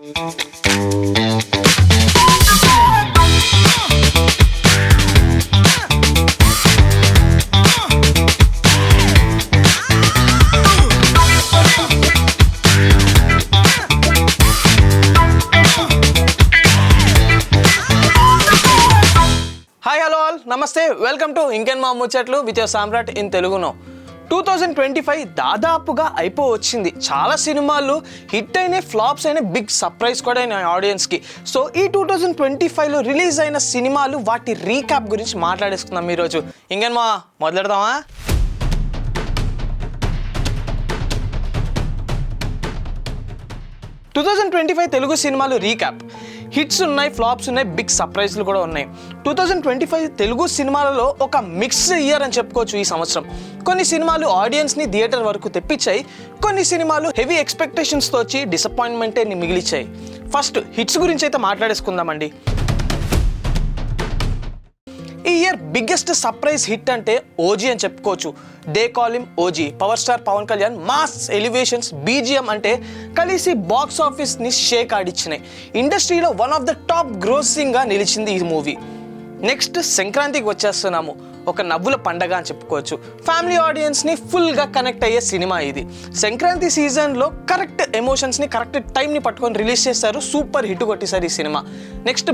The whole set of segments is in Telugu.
హాయ్ హలో ఆల్ నమస్తే, వెల్కమ్ టు ఇంకెన్ మా ముచ్చట్లు విత్ యువర్ సామ్రాట్ ఇన్ తెలుగునో. 2025 దాదాపుగా అయిపోవచ్చింది. చాలా సినిమాలు హిట్ అయిన, ఫ్లాప్స్ అయిన, బిగ్ సర్ప్రైజ్ కూడా అయిన ఆడియన్స్కి. సో ఈ 2025లో రిలీజ్ అయిన సినిమాలు, వాటి రీక్యాప్ గురించి మాట్లాడేసుకుందాం ఈరోజు. ఇంకెన్ మా మొదలెడదామా? 2025 తెలుగు సినిమాలు రీక్యాప్. హిట్స్ ఉన్నాయి, ఫ్లాప్స్ ఉన్నాయి, బిగ్ సర్ప్రైజ్లు కూడా ఉన్నాయి. 2025 తెలుగు సినిమాలలో ఒక మిక్స్ ఇయర్ అని చెప్పుకోవచ్చు ఈ సంవత్సరం. కొన్ని సినిమాలు ఆడియన్స్ని థియేటర్ వరకు తెప్పించాయి, కొన్ని సినిమాలు హెవీ ఎక్స్పెక్టేషన్స్తో వచ్చి డిసప్పాయింట్మెంటే మిగిలిచ్చాయి. ఫస్ట్ హిట్స్ గురించి అయితే మాట్లాడేసుకుందామండి. ఈ ఇయర్ బిగ్గెస్ట్ సర్ప్రైజ్ హిట్ అంటే ఓజీ అని చెప్పుకోవచ్చు. They call him OG. Power star Pawan Kalyan mass elevations, BGM అంటే కలిసి బాక్స్ ఆఫీస్ని షేక్ ఆడిచ్చినాయి. ఇండస్ట్రీలో వన్ ఆఫ్ ద టాప్ గ్రోసింగ్గా నిలిచింది ఈ మూవీ. నెక్స్ట్ సంక్రాంతికి వచ్చేస్తున్నాము. ఒక నవ్వుల పండగ అని చెప్పుకోవచ్చు. ఫ్యామిలీ ఆడియన్స్ని ఫుల్గా కనెక్ట్ అయ్యే సినిమా ఇది. సంక్రాంతి సీజన్లో కరెక్ట్ ఎమోషన్స్ని, కరెక్ట్ టైంని పట్టుకొని రిలీజ్ చేశారు. సూపర్ హిట్ కొట్టేశారు ఈ సినిమా. నెక్స్ట్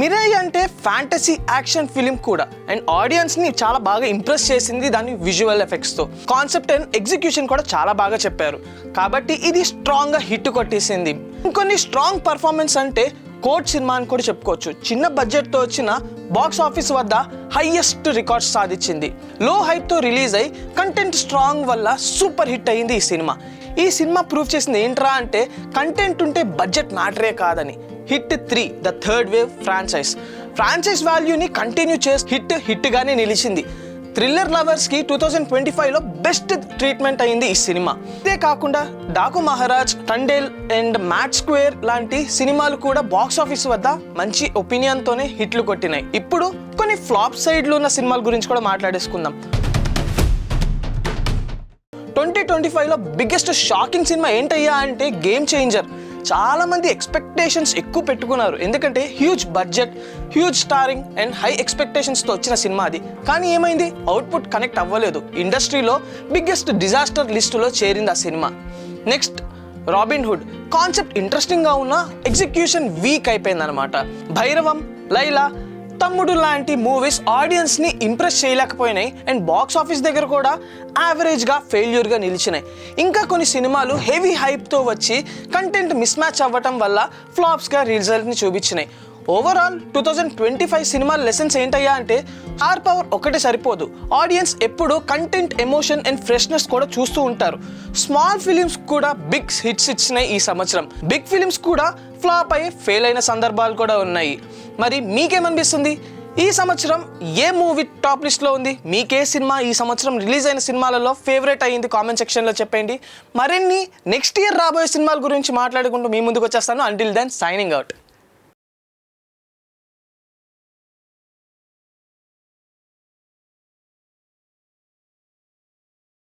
మిరై అంటే ఫ్యాంటసీ యాక్షన్ ఫిలిం కూడా, అండ్ ఆడియన్స్ని చాలా బాగా ఇంప్రెస్ చేసింది దాని విజువల్ ఎఫెక్ట్స్తో. కాన్సెప్ట్ అండ్ ఎగ్జిక్యూషన్ కూడా చాలా బాగా చెప్పారు, కాబట్టి ఇది స్ట్రాంగ్గా హిట్ కొట్టేసింది. ఇంకొన్ని స్ట్రాంగ్ పర్ఫార్మెన్స్ అంటే కోర్ట్ సినిమా అని కూడా చెప్పుకోవచ్చు. చిన్న బడ్జెట్తో వచ్చిన బాక్స్ ఆఫీస్ వద్ద హైయెస్ట్ రికార్డ్స్ సాధించింది. లో హైప్తో రిలీజ్ అయ్యి కంటెంట్ స్ట్రాంగ్ వల్ల సూపర్ హిట్ అయింది ఈ సినిమా. ఈ సినిమా ప్రూవ్ చేసింది ఏంట్రా అంటే కంటెంట్ ఉంటే బడ్జెట్ మ్యాటరే కాదని. Hit 3 the third wave franchise వాల్యూని కంటిన్యూ చేసి హిట్గానే నిలిచింది. థ్రిల్లర్ లవర్స్కి 2025లో బెస్ట్ ట్రీట్మెంట్ అయింది ఈ సినిమా. ఇదే కాకుండా Daaku Maharaj, Thandel and Mad Square లాంటి సినిమాలు కూడా బాక్స్ ఆఫీస్ వద్ద మంచి ఒపీనియన్తోనే హిట్లు కొట్టినాయి. ఇప్పుడు కొన్ని ఫ్లాప్ సైడ్లో ఉన్న సినిమాల గురించి కూడా మాట్లాడేసుకుందాం. 2025లో బిగ్గెస్ట్ షాకింగ్ సినిమా ఏంటయ్యా అంటే గేమ్ చేంజర్. చాలా మంది ఎక్స్పెక్టేషన్స్ ఎక్కువ పెట్టుకున్నారు, ఎందుకంటే huge budget, huge starring and high ఎక్స్పెక్టేషన్స్తో వచ్చిన సినిమా అది. కానీ ఏమైంది, అవుట్పుట్ కనెక్ట్ అవ్వలేదు. ఇండస్ట్రీలో బిగ్గెస్ట్ డిజాస్టర్ లిస్టులో చేరింది ఆ cinema. Next robin hood. Concept ఇంట్రెస్టింగ్గా ఉన్న ఎగ్జిక్యూషన్ వీక్ అయిపోయింది అనమాట. భైరవం, లైలా, తమ్ముడు లాంటి మూవీస్ ఆడియన్స్ని ఇంప్రెస్ చేయలేకపోయినాయి, అండ్ బాక్స్ ఆఫీస్ దగ్గర కూడా యావరేజ్గా ఫెయిల్యూర్గా నిలిచినాయి. ఇంకా కొన్ని సినిమాలు హెవీ హైప్తో వచ్చి కంటెంట్ మిస్ మ్యాచ్ అవ్వటం వల్ల ఫ్లాప్స్గా రిజల్ట్ని చూపించినాయి. ఓవరాల్ 2025 సినిమా లెసన్స్ ఏంటయ్యా అంటే స్టార్ పవర్ ఒకటే సరిపోదు. ఆడియన్స్ ఎప్పుడు కంటెంట్, ఎమోషన్ అండ్ ఫ్రెష్నెస్ కూడా చూస్తూ ఉంటారు. స్మాల్ ఫిలిమ్స్ కూడా బిగ్ హిట్స్ ఇచ్చినాయి ఈ సంవత్సరం. బిగ్ ఫిలిమ్స్ కూడా ఫ్లాప్ అయ్యి ఫెయిల్ అయిన సందర్భాలు కూడా ఉన్నాయి. మరి మీకేమనిపిస్తుంది, ఈ సంవత్సరం ఏ మూవీ టాప్ లిస్ట్లో ఉంది? మీకే సినిమా ఈ సంవత్సరం రిలీజ్ అయిన సినిమాలలో ఫేవరెట్ అయ్యింది? కామెంట్ సెక్షన్లో చెప్పండి. మరిన్ని నెక్స్ట్ ఇయర్ రాబోయే సినిమాల గురించి మాట్లాడుకుంటూ మీ ముందుకు వచ్చేస్తాను. Until then signing out.